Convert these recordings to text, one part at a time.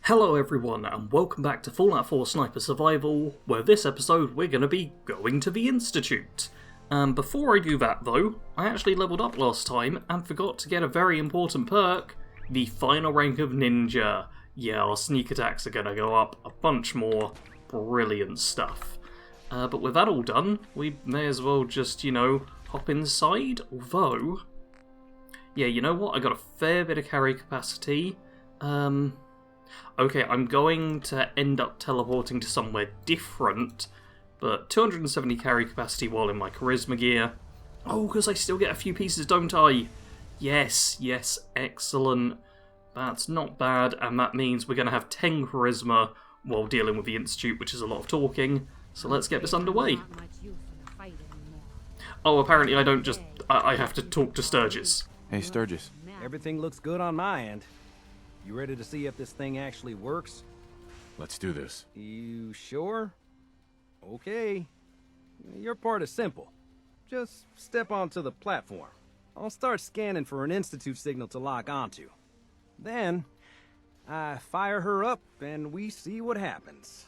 Hello everyone, and welcome back to Fallout 4 Sniper Survival, where this episode we're going to be going to the Institute. Before I do that though, I actually leveled up last time and forgot to get a very important perk, the final rank of Ninja. Yeah, our sneak attacks are going to go up a bunch more. Brilliant stuff. But with that all done, we may as well just, hop inside, although... Yeah, you know what, I got a fair bit of carry capacity. Okay, I'm going to end up teleporting to somewhere different, but 270 carry capacity while in my charisma gear. Oh, because I still get a few pieces, don't I? Yes, excellent. That's not bad, and that means we're going to have 10 charisma while dealing with the Institute, which is a lot of talking. So let's get this underway. Oh, apparently I don't just... I have to talk to Sturgis. Hey, Sturgis. Everything looks good on my end. You ready to see if this thing actually works? Let's do this. You sure? Okay. Your part is simple. Just step onto the platform. I'll start scanning for an Institute signal to lock onto. Then, I fire her up and we see what happens.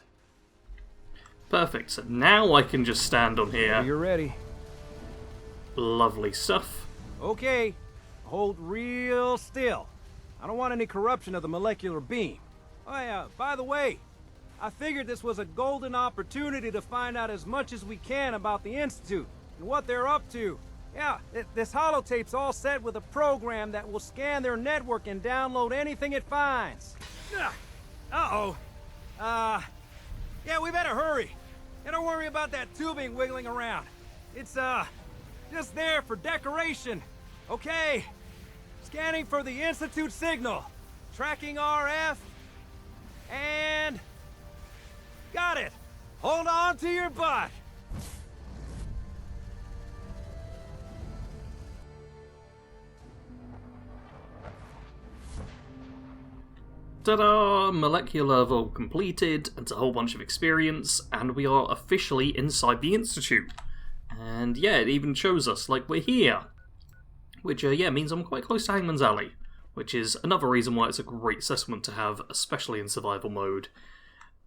Perfect, so now I can just stand on here. You're ready. Lovely stuff. Okay, hold real still. I don't want any corruption of the molecular beam. Oh yeah, by the way, I figured this was a golden opportunity to find out as much as we can about the Institute and what they're up to. Yeah, this holotape's all set with a program that will scan their network and download anything it finds. Uh-oh. Yeah, we better hurry. And don't worry about that tubing wiggling around. It's, just there for decoration. Okay. Scanning for the Institute signal. Tracking RF. And... got it. Hold on to your butt. Ta-da! Molecular level completed, and a whole bunch of experience, and we are officially inside the Institute. And yeah, it even shows us, like, we're here. Which, means I'm quite close to Hangman's Alley, which is another reason why it's a great settlement to have, especially in survival mode.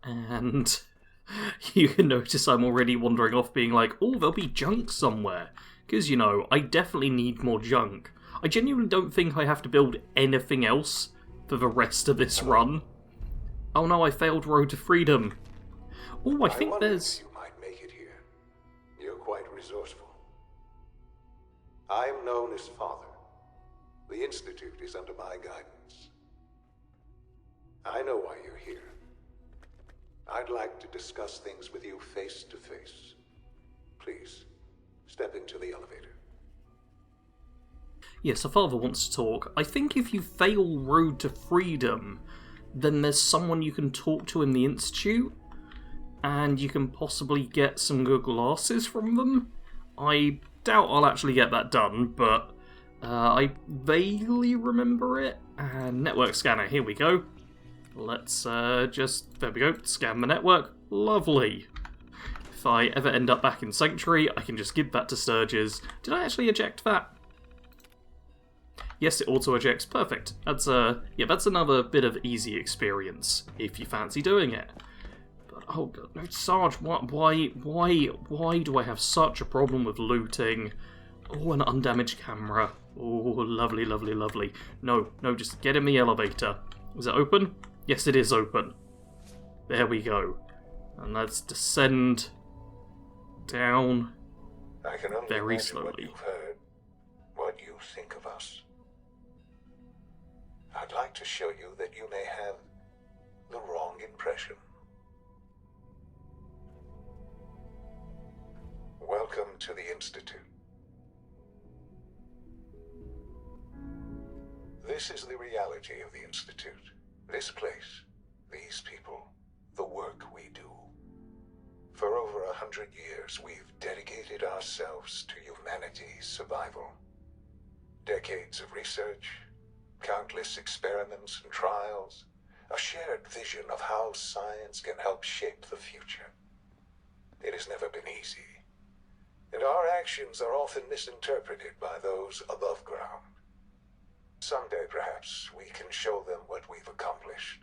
And you can notice I'm already wandering off being like, oh, there'll be junk somewhere. Because, I definitely need more junk. I genuinely don't think I have to build anything else for the rest of this run. Oh no, I failed Road to Freedom. Oh, I think there's... You might make it here. You're quite resourceful. I am known as Father. The Institute is under my guidance. I know why you're here. I'd like to discuss things with you face to face. Please, step into the elevator. Yes, a father wants to talk. I think if you fail Road to Freedom, then there's someone you can talk to in the Institute, and you can possibly get some good glasses from them. I doubt I'll actually get that done, but I vaguely remember it. And network scanner, here we go. Let's there we go, scan the network. Lovely. If I ever end up back in Sanctuary, I can just give that to Sturgis. Did I actually eject that? Yes, it auto-ejects. Perfect. That's that's another bit of easy experience, if you fancy doing it. But, oh god, no, Sarge, why do I have such a problem with looting? Oh, an undamaged camera. Oh, lovely, lovely, lovely. No, just get in the elevator. Is it open? Yes, it is open. There we go. And let's descend down I can only very imagine slowly. What you've heard, what you think of us. I'd like to show you that you may have the wrong impression. Welcome to the Institute. This is the reality of the Institute. This place, these people, the work we do. For over 100 years, we've dedicated ourselves to humanity's survival. Decades of research, countless experiments and trials, a shared vision of how science can help shape the future. It has never been easy, and our actions are often misinterpreted by those above ground. Someday, perhaps, we can show them what we've accomplished.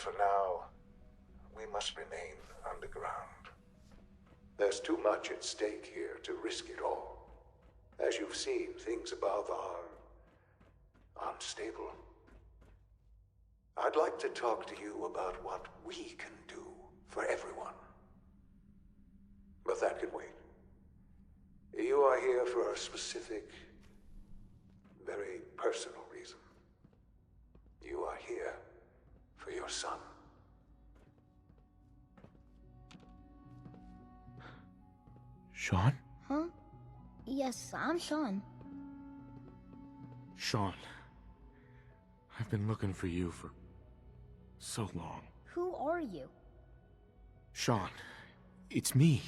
for now, we must remain underground. There's too much at stake here to risk it all. As you've seen, things above are unstable. I'd like to talk to you about what we can do for everyone. But that can wait. You are here for a specific, very personal reason. You are here for your son. Sean? Huh? Yes, I'm Sean. Sean. I've been looking for you for so long. Who are you? Sean, it's me.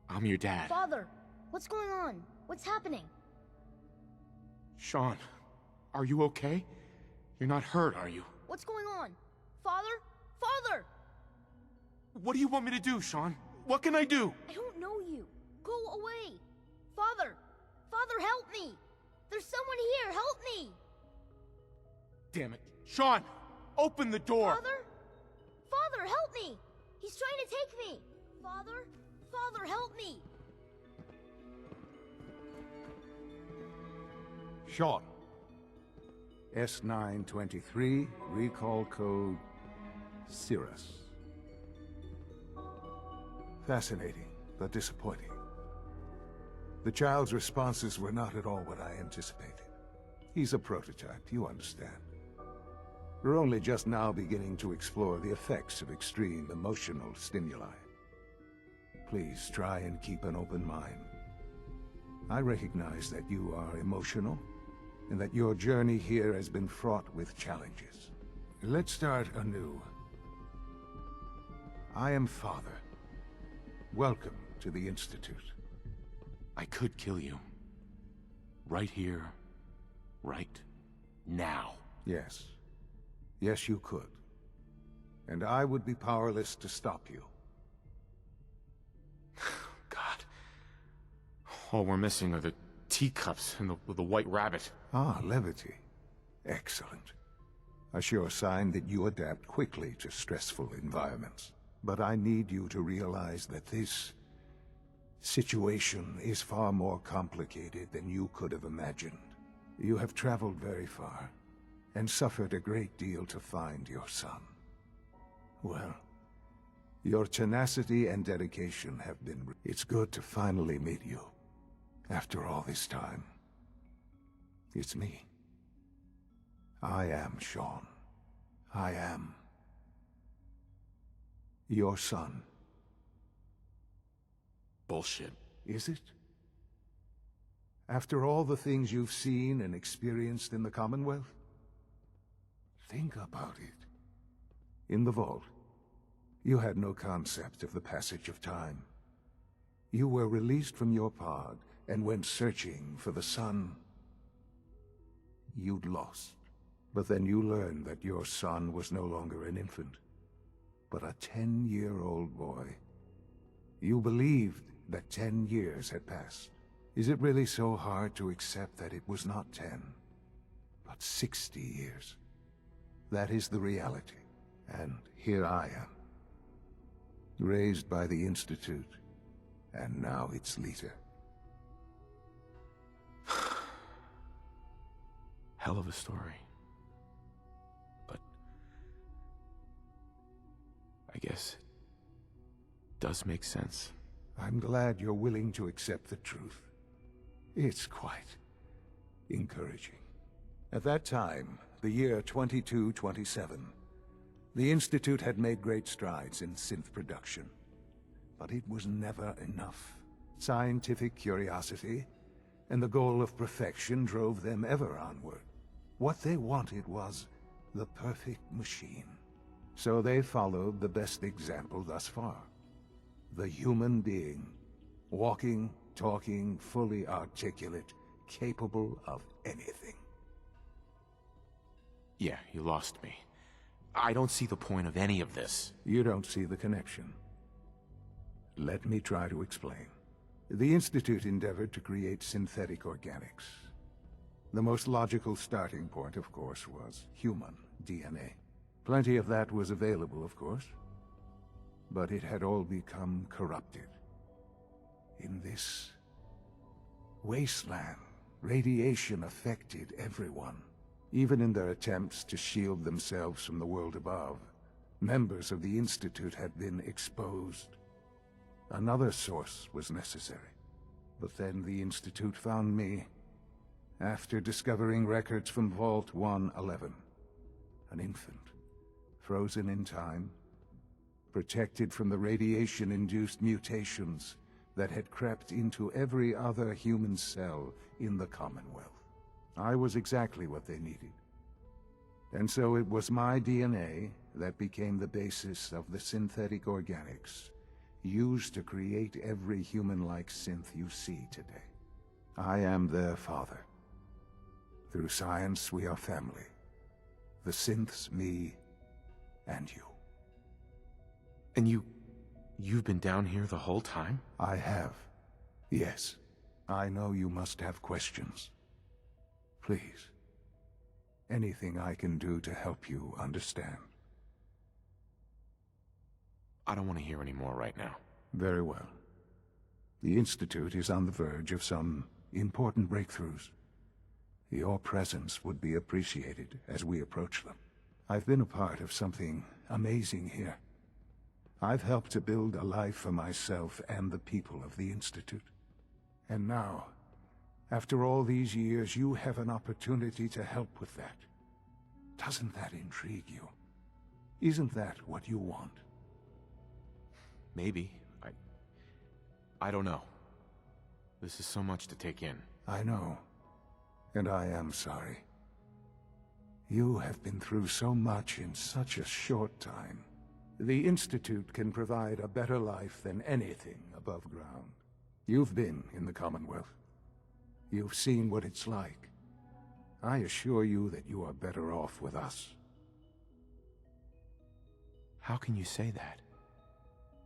I'm your dad. Father, what's going on? What's happening? Sean, are you okay? You're not hurt, are you? What's going on? Father? Father! What do you want me to do, Sean? What can I do? I don't know you. Go away. Father! Father, help me! There's someone here, help me! Damn it. Sean, open the door! Father? Father, help me! He's trying to take me! Father? Father, help me! Sean. S923, recall code Cirrus. Fascinating, but disappointing. The child's responses were not at all what I anticipated. He's a prototype, you understand. We're only just now beginning to explore the effects of extreme emotional stimuli. Please try and keep an open mind. I recognize that you are emotional, and that your journey here has been fraught with challenges. Let's start anew. I am Father. Welcome to the Institute. I could kill you. Right here. Right now. Yes. Yes, you could. And I would be powerless to stop you. God. All we're missing are the teacups and the white rabbit. Ah, levity. Excellent. A sure sign that you adapt quickly to stressful environments. But I need you to realize that this situation is far more complicated than you could have imagined. You have traveled very far, and suffered a great deal to find your son. Well, your tenacity and dedication have been... It's good to finally meet you. After all this time. It's me. I am Sean. I am your son. Bullshit. Is it? After all the things you've seen and experienced in the Commonwealth? Think about it. In the vault, you had no concept of the passage of time. You were released from your pod and went searching for the son you'd lost. But then you learned that your son was no longer an infant, but a 10-year-old boy. You believed that 10 years had passed. Is it really so hard to accept that it was not 10, but 60 years? That is the reality. And here I am, raised by the Institute, and now its leader. Hell of a story. But I guess it does make sense. I'm glad you're willing to accept the truth. It's quite encouraging. At that time, the year 2227, the Institute had made great strides in synth production. But it was never enough. Scientific curiosity and the goal of perfection drove them ever onward. What they wanted was the perfect machine. So they followed the best example thus far. The human being. Walking, talking, fully articulate, capable of anything. Yeah, you lost me. I don't see the point of any of this. You don't see the connection. Let me try to explain. The Institute endeavored to create synthetic organics. The most logical starting point, of course, was human DNA. Plenty of that was available, of course. But it had all become corrupted. In this wasteland, radiation affected everyone. Even in their attempts to shield themselves from the world above, members of the Institute had been exposed. Another source was necessary. But then the Institute found me, after discovering records from Vault 111. An infant, frozen in time, protected from the radiation-induced mutations that had crept into every other human cell in the Commonwealth. I was exactly what they needed. And so it was my DNA that became the basis of the synthetic organics used to create every human-like synth you see today. I am their father. Through science, we are family. The synths, me, and you. And you've been down here the whole time? I have. Yes. I know you must have questions. Please. Anything I can do to help you understand. I don't want to hear any more right now. Very well. The Institute is on the verge of some important breakthroughs. Your presence would be appreciated as we approach them. I've been a part of something amazing here. I've helped to build a life for myself and the people of the Institute. And now, after all these years, you have an opportunity to help with that. Doesn't that intrigue you? Isn't that what you want? Maybe. I don't know. This is so much to take in. I know. And I am sorry. You have been through so much in such a short time. The Institute can provide a better life than anything above ground. You've been in the Commonwealth. You've seen what it's like. I assure you that you are better off with us. How can you say that?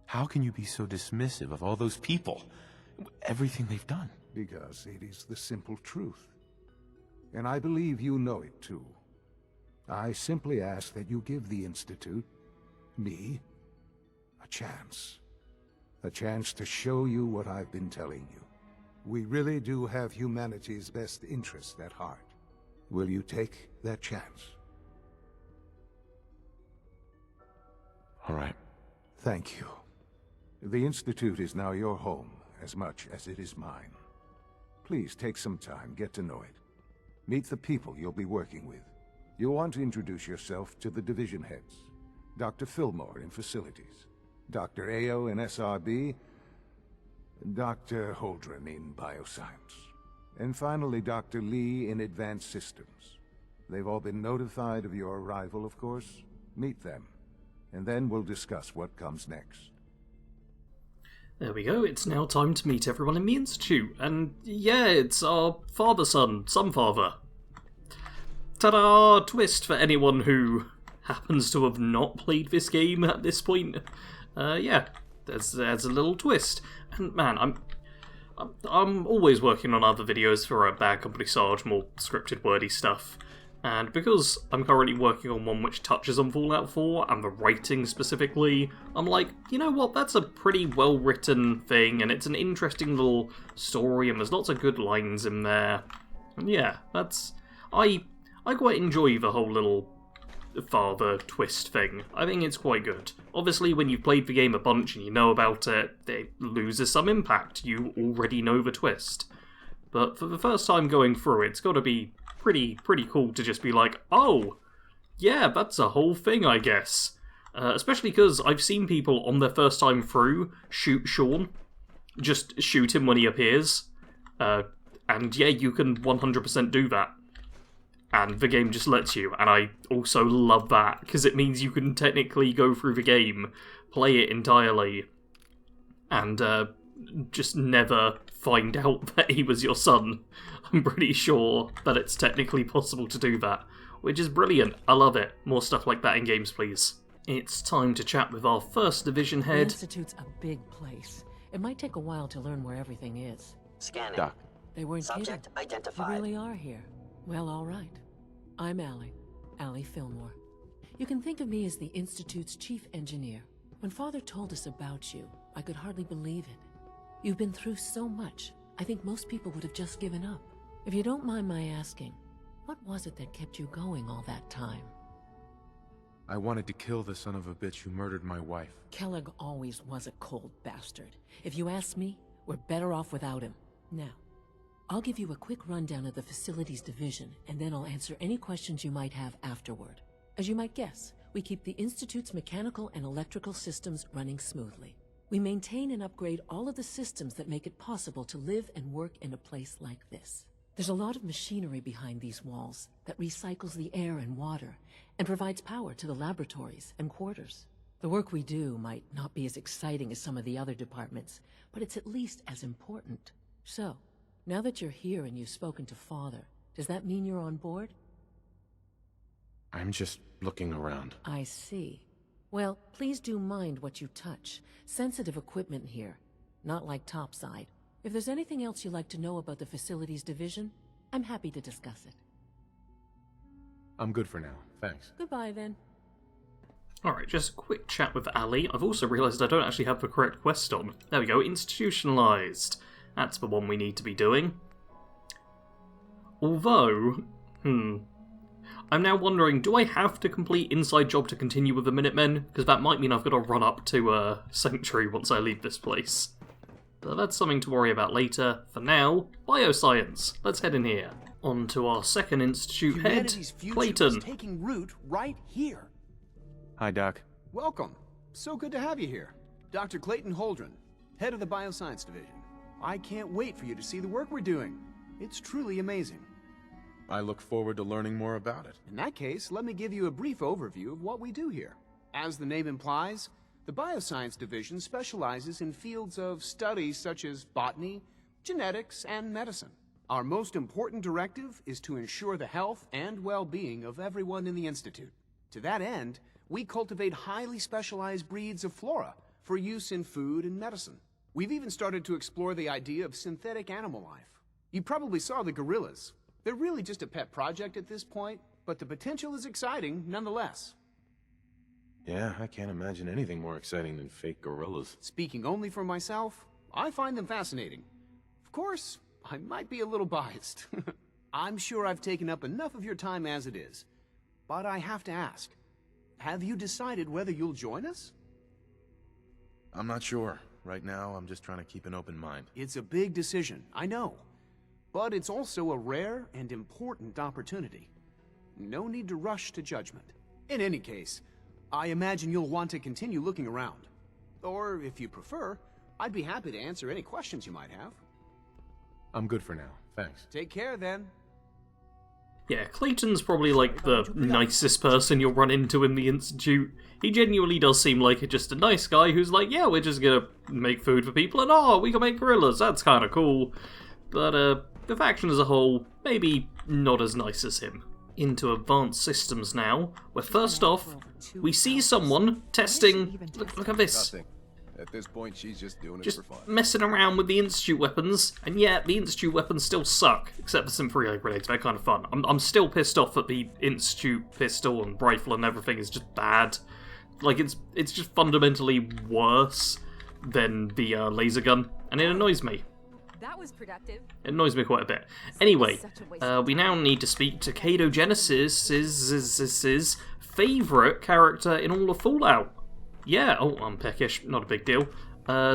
How can you be so dismissive of all those people? Everything they've done? Because it is the simple truth. And I believe you know it too. I simply ask that you give the Institute, me, a chance. A chance to show you what I've been telling you. We really do have humanity's best interest at heart. Will you take that chance? All right. Thank you. The Institute is now your home, as much as it is mine. Please take some time, get to know it. Meet the people you'll be working with. You'll want to introduce yourself to the division heads. Dr. Fillmore in Facilities, Dr. Ao in SRB, Dr. Holdren in Bioscience, and finally Dr. Lee in Advanced Systems. They've all been notified of your arrival, of course. Meet them, and then we'll discuss what comes next. There we go, it's now time to meet everyone in the Institute, and yeah, it's our father-son, father. Ta-da! Twist for anyone who happens to have not played this game at this point. Yeah, there's a little twist. And man, I'm always working on other videos for a Bad Company Sarge, more scripted wordy stuff. And because I'm currently working on one which touches on Fallout 4, and the writing specifically, I'm like, you know what, that's a pretty well-written thing, and it's an interesting little story, and there's lots of good lines in there. And yeah, I quite enjoy the whole little father twist thing. I think it's quite good. Obviously, when you've played the game a bunch and you know about it, it loses some impact. You already know the twist. But for the first time going through, it's got to be pretty cool to just be like, oh, yeah, that's a whole thing, I guess. Especially because I've seen people on their first time through shoot Sean. Just shoot him when he appears. And yeah, you can 100% do that. And the game just lets you, and I also love that, because it means you can technically go through the game, play it entirely, and just never find out that he was your son. I'm pretty sure that it's technically possible to do that, which is brilliant. I love it. More stuff like that in games, please. It's time to chat with our first division The head. Institute's a big place. It might take a while to learn where everything is. Scanning. Doc, They weren't Subject kidding. identified. They really are here. Well, all right. I'm Allie Fillmore. You can think of me as the Institute's chief engineer. When Father told us about you, I could hardly believe it. You've been through so much, I think most people would have just given up. If you don't mind my asking, what was it that kept you going all that time? I wanted to kill the son of a bitch who murdered my wife. Kellogg always was a cold bastard. If you ask me, we're better off without him. Now, I'll give you a quick rundown of the Facilities Division, and then I'll answer any questions you might have afterward. As you might guess, we keep the Institute's mechanical and electrical systems running smoothly. We maintain and upgrade all of the systems that make it possible to live and work in a place like this. There's a lot of machinery behind these walls that recycles the air and water and provides power to the laboratories and quarters. The work we do might not be as exciting as some of the other departments, but it's at least as important. So, now that you're here and you've spoken to Father, does that mean you're on board? I'm just looking around. I see. Well, please do mind what you touch. Sensitive equipment here, not like topside. If there's anything else you'd like to know about the Facilities Division, I'm happy to discuss it. I'm good for now, thanks. Goodbye, then. Alright, just a quick chat with Ali. I've also realised I don't actually have the correct quest on. There we go, institutionalised. That's the one we need to be doing. Although, I'm now wondering, do I have to complete Inside Job to continue with the Minutemen? Because that might mean I've got to run up to Sanctuary once I leave this place. But that's something to worry about later. For now, Bioscience. Let's head in here. On to our second institute head, Humanity's future Clayton. is taking root right here. Hi, Doc. Welcome. So good to have you here. Dr. Clayton Holdren, head of the Bioscience Division. I can't wait for you to see the work we're doing. It's truly amazing. I look forward to learning more about it. In that case, let me give you a brief overview of what we do here. As the name implies, the Bioscience Division specializes in fields of study such as botany, genetics, and medicine. Our most important directive is to ensure the health and well-being of everyone in the Institute. To that end, we cultivate highly specialized breeds of flora for use in food and medicine. We've even started to explore the idea of synthetic animal life. You probably saw the gorillas. They're really just a pet project at this point, but the potential is exciting nonetheless. Yeah, I can't imagine anything more exciting than fake gorillas. Speaking only for myself, I find them fascinating. Of course, I might be a little biased. I'm sure I've taken up enough of your time as it is. But I have to ask, have you decided whether you'll join us? I'm not sure. Right now, I'm just trying to keep an open mind. It's a big decision, I know. But it's also a rare and important opportunity. No need to rush to judgment. In any case, I imagine you'll want to continue looking around. Or, if you prefer, I'd be happy to answer any questions you might have. I'm good for now, thanks. Take care, then. Yeah, Clayton's probably like the nicest person you'll run into in the Institute. He genuinely does seem like just a nice guy who's like, yeah, we're just gonna make food for people, and oh, we can make gorillas, that's kinda cool. But, the faction as a whole, maybe not as nice as him. Into advanced systems now, where first off, we see someone testing, look at this. Nothing. At this point, she's just doing it Just for fun. messing around with the Institute weapons, and yeah, the Institute weapons still suck, except for some free grenades, they're kind of fun. I'm still pissed off that the Institute pistol and rifle and everything is just bad. Like, it's just fundamentally worse than the laser gun, and it annoys me. That was productive. It annoys me quite a bit. Anyway, we now need to speak to Kado Genesis's favourite character in all of Fallout. Yeah, oh, I'm peckish, not a big deal.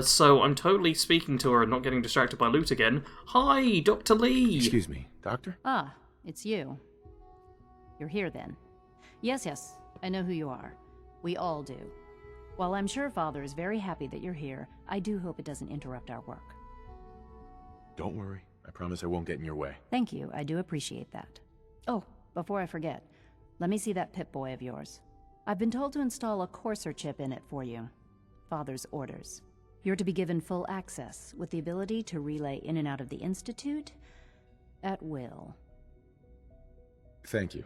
So I'm totally speaking to her and not getting distracted by loot again. Hi, Dr. Lee! Excuse me, Doctor? Ah, it's you. You're here then. Yes, I know who you are. We all do. While I'm sure Father is very happy that you're here, I do hope it doesn't interrupt our work. Don't worry. I promise I won't get in your way. Thank you, I do appreciate that. Oh, before I forget, let me see that Pip-Boy of yours. I've been told to install a Courser chip in it for you. Father's orders. You're to be given full access, with the ability to relay in and out of the Institute at will. Thank you.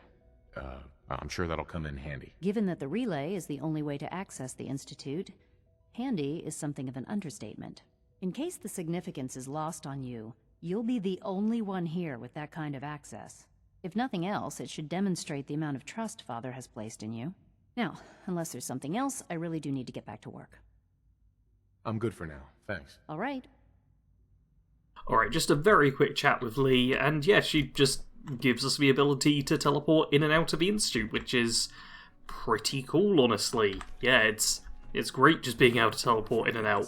I'm sure that'll come in handy. Given that the relay is the only way to access the Institute, handy is something of an understatement. In case the significance is lost on you, you'll be the only one here with that kind of access. If nothing else, it should demonstrate the amount of trust Father has placed in you. Now, unless there's something else, I really do need to get back to work. I'm good for now, thanks. All right. Alright, just a very quick chat with Lee, and yeah, she just gives us the ability to teleport in and out of the Institute, which is pretty cool, honestly. Yeah, it's great just being able to teleport in and out.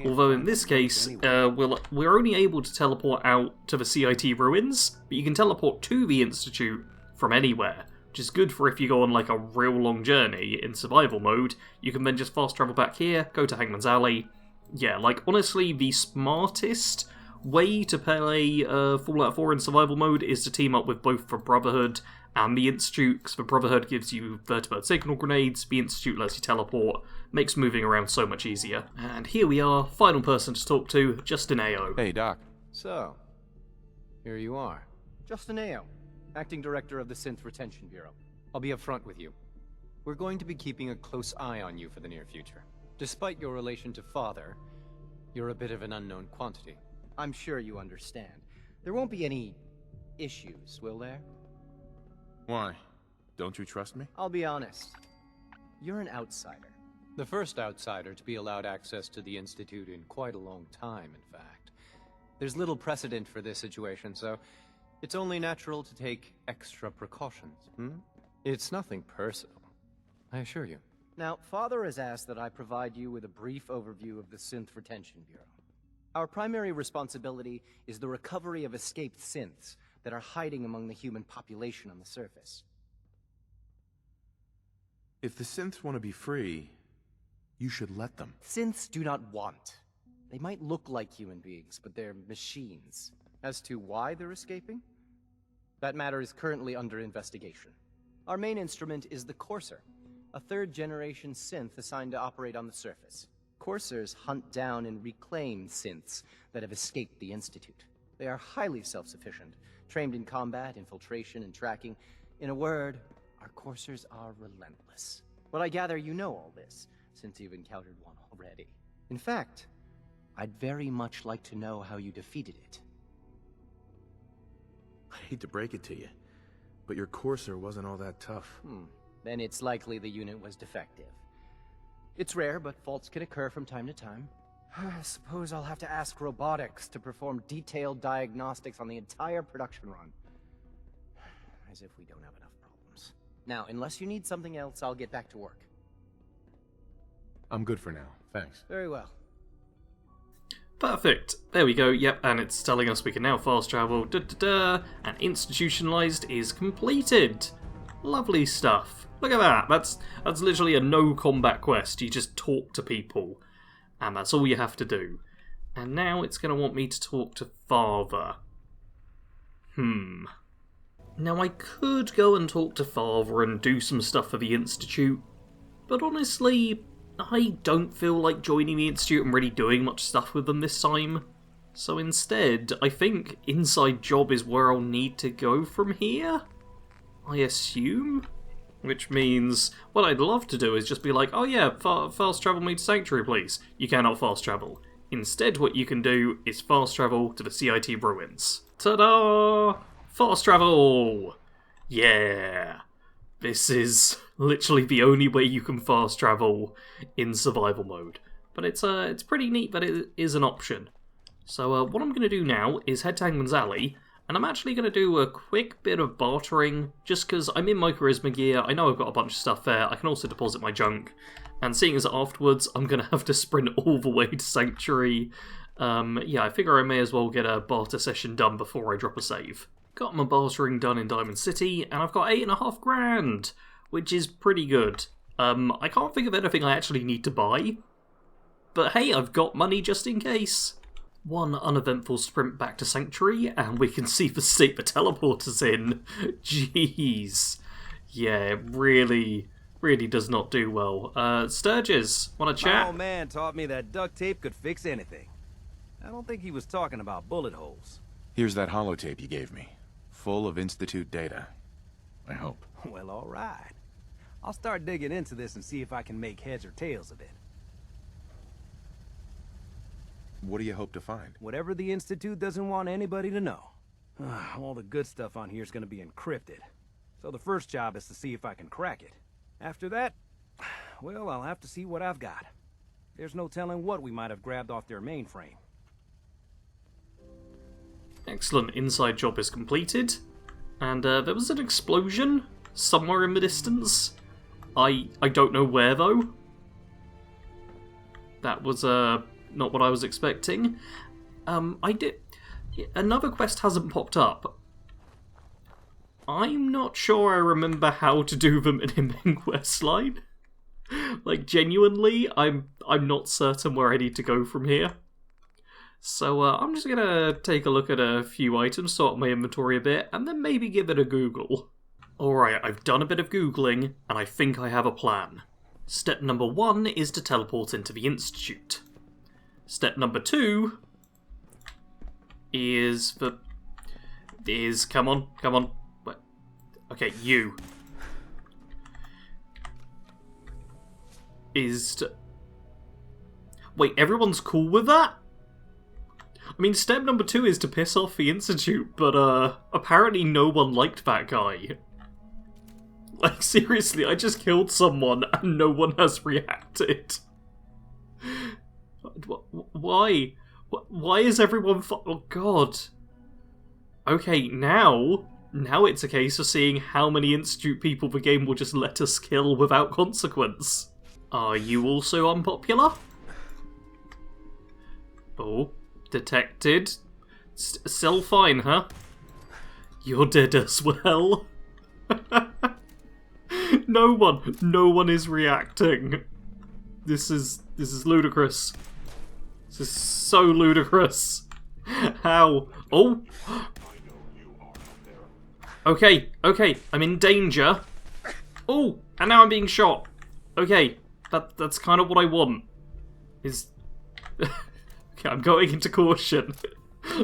Although in this case, we're only able to teleport out to the CIT ruins, but you can teleport to the Institute from anywhere, which is good for if you go on like a real long journey in survival mode. You can then just fast travel back here, go to Hangman's Alley. Yeah, like honestly, the smartest way to play Fallout 4 in survival mode is to team up with both the Brotherhood and the Institute, because the Brotherhood gives you vertibird signal grenades, the Institute lets you teleport, makes moving around so much easier. And here we are, final person to talk to, Justin Ao. Hey, Doc. So, here you are. Justin Ao, Acting Director of the Synth Retention Bureau. I'll be upfront with you. We're going to be keeping a close eye on you for the near future. Despite your relation to Father, you're a bit of an unknown quantity. I'm sure you understand. There won't be any issues, will there? Why? Don't you trust me? I'll be honest. You're an outsider. The first outsider to be allowed access to the Institute in quite a long time, in fact. There's little precedent for this situation, so it's only natural to take extra precautions. It's nothing personal, I assure you. Now, Father has asked that I provide you with a brief overview of the Synth Retention Bureau. Our primary responsibility is the recovery of escaped synths that are hiding among the human population on the surface. If the synths want to be free, you should let them. Synths do not want. They might look like human beings, but they're machines. As to why they're escaping? That matter is currently under investigation. Our main instrument is the Courser, a third-generation synth assigned to operate on the surface. Coursers hunt down and reclaim synths that have escaped the Institute. They are highly self-sufficient, trained in combat, infiltration, and tracking. In a word, our coursers are relentless. But I gather you know all this, since you've encountered one already. In fact, I'd very much like to know how you defeated it. I hate to break it to you, but your courser wasn't all that tough. Then it's likely the unit was defective. It's rare, but faults can occur from time to time. I suppose I'll have to ask robotics to perform detailed diagnostics on the entire production run. As if we don't have enough problems. Now, unless you need something else, I'll get back to work. I'm good for now, thanks. Very well. Perfect. There we go. Yep, and it's telling us we can now fast travel. And institutionalized is completed. Lovely stuff. Look at that. That's literally a no combat quest. You just talk to people, and that's all you have to do. And now it's going to want me to talk to Father. Now I could go and talk to Father and do some stuff for the Institute, but honestly, I don't feel like joining the Institute and really doing much stuff with them this time. So instead, I think Inside Job is where I'll need to go from here? I assume? Which means, what I'd love to do is just be like, oh yeah, fast travel me to Sanctuary, please. You cannot fast travel. Instead, what you can do is fast travel to the CIT ruins. Ta-da! Fast travel! Yeah! This is literally the only way you can fast travel in survival mode. But it's pretty neat that it is an option. So what I'm going to do now is head to Hangman's Alley, and I'm actually going to do a quick bit of bartering, just because I'm in my charisma gear, I know I've got a bunch of stuff there, I can also deposit my junk, and seeing as afterwards I'm going to have to sprint all the way to Sanctuary, yeah, I figure I may as well get a barter session done before I drop a save. Got my bartering done in Diamond City, and I've got 8.5 grand, which is pretty good. I can't think of anything I actually need to buy, but hey, I've got money just in case. One uneventful sprint back to Sanctuary, and we can see the state the teleporter's in. Jeez. Yeah, it really does not do well. Sturgis, wanna chat? My old man taught me that duct tape could fix anything. I don't think he was talking about bullet holes. Here's that holotape you gave me, full of Institute data. I hope. Well, all right. I'll start digging into this and see if I can make heads or tails of it. What do you hope to find? Whatever the Institute doesn't want anybody to know. All the good stuff on here is going to be encrypted. So the first job is to see if I can crack it. After that, well, I'll have to see what I've got. There's no telling what we might have grabbed off their mainframe. Excellent, inside job is completed. And there was an explosion somewhere in the distance. I don't know where, though. That was not what I was expecting. Another quest hasn't popped up. I'm not sure I remember how to do them in a main quest line. Like, genuinely, I'm not certain where I need to go from here. So I'm just gonna take a look at a few items, sort my inventory a bit, and then maybe give it a Google. Alright, I've done a bit of Googling, and I think I have a plan. Step number 1 is to teleport into the Institute. Step number 2 is come on. Wait. Okay, you. Wait, everyone's cool with that? I mean, step number 2 is to piss off the Institute, but apparently no one liked that guy. Like, seriously, I just killed someone and no one has reacted. Why? Why is everyone oh god. Okay, now it's a case of seeing how many Institute people the game will just let us kill without consequence. Are you also unpopular? Oh, detected. Still fine, huh? You're dead as well. No one is reacting. This is ludicrous. This is so ludicrous. How? Oh! Okay, I'm in danger. Oh, and now I'm being shot. Okay, that's kind of what I want. Okay, I'm going into caution.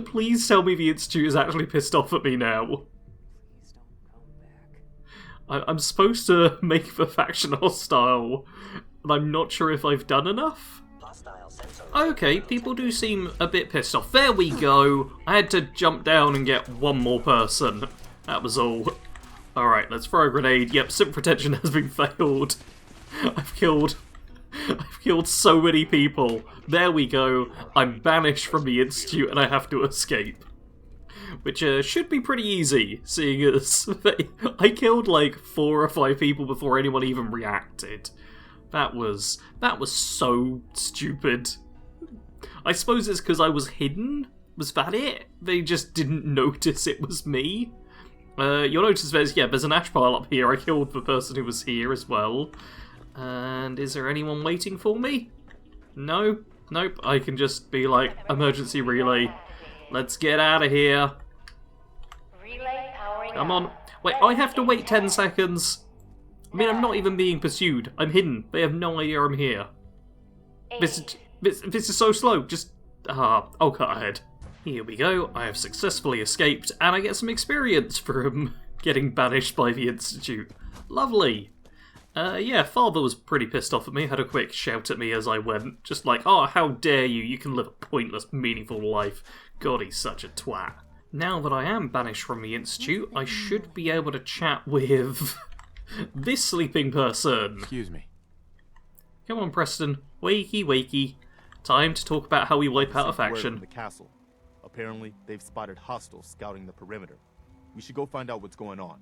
Please tell me the Institute is actually pissed off at me now. I'm supposed to make the faction hostile, and I'm not sure if I've done enough. Okay, people do seem a bit pissed off. There we go. I had to jump down and get one more person. That was all. Alright, let's throw a grenade. Yep, simp protection has been failed. I've killed so many people. There we go. I'm banished from the Institute and I have to escape. Which should be pretty easy, seeing as I killed like 4 or 5 people before anyone even reacted. That was so stupid. I suppose it's because I was hidden? Was that it? They just didn't notice it was me? You'll notice there's an ash pile up here. I killed the person who was here as well. And is there anyone waiting for me? No? Nope. I can just be like, emergency relay. Let's get out of here. Come on. Wait, I have to wait 10 seconds. I mean, I'm not even being pursued. I'm hidden. They have no idea I'm here. This is so slow. Just... I'll cut ahead. Here we go. I have successfully escaped, and I get some experience from getting banished by the Institute. Lovely. Yeah, Father was pretty pissed off at me. Had a quick shout at me as I went. Just like, oh, how dare you. You can live a pointless, meaningful life. God, he's such a twat. Now that I am banished from the Institute, I should be able to chat with this sleeping person. Excuse me. Come on, Preston. Wakey, wakey. Time to talk about how we wipe out a faction. The castle. Apparently, they've spotted hostiles scouting the perimeter. We should go find out what's going on.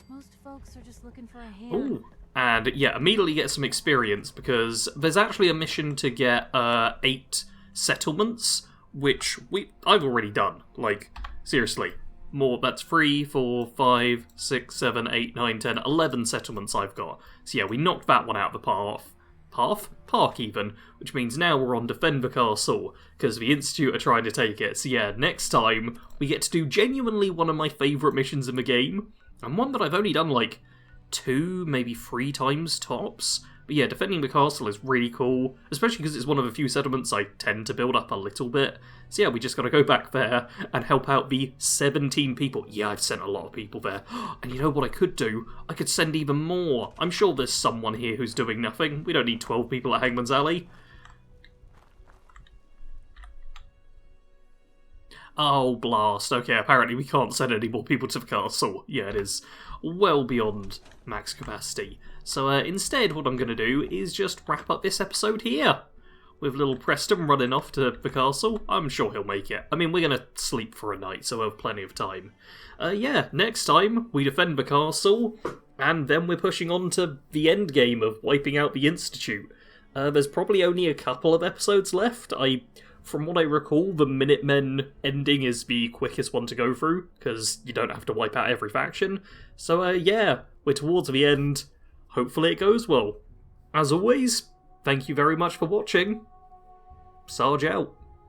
Most folks are just looking for a hand. Ooh. And yeah, immediately get some experience because there's actually a mission to get 8 settlements, which I've already done. Like, seriously. More, that's 3, 4, 5, 6, 7, 8, 9, 10, 11 settlements I've got. So yeah, we knocked that one out of the park even, which means now we're on Defend the Castle, because the Institute are trying to take it. So yeah, next time, we get to do genuinely one of my favourite missions in the game, and one that I've only done like 2, maybe 3 times tops. But yeah, defending the castle is really cool, especially because it's one of the few settlements I tend to build up a little bit. So yeah, we just gotta go back there and help out the 17 people. Yeah, I've sent a lot of people there. And you know what I could do? I could send even more. I'm sure there's someone here who's doing nothing. We don't need 12 people at Hangman's Alley. Oh, blast. Okay, apparently we can't send any more people to the castle. Yeah, it is well beyond max capacity. So instead, what I'm going to do is just wrap up this episode here. With little Preston running off to the castle. I'm sure he'll make it. I mean, we're going to sleep for a night, so we'll have plenty of time. Yeah, next time we defend the castle, and then we're pushing on to the end game of wiping out the Institute. There's probably only a couple of episodes left. From what I recall, the Minutemen ending is the quickest one to go through, because you don't have to wipe out every faction. So yeah, we're towards the end. Hopefully it goes well. As always, thank you very much for watching. Sarge out.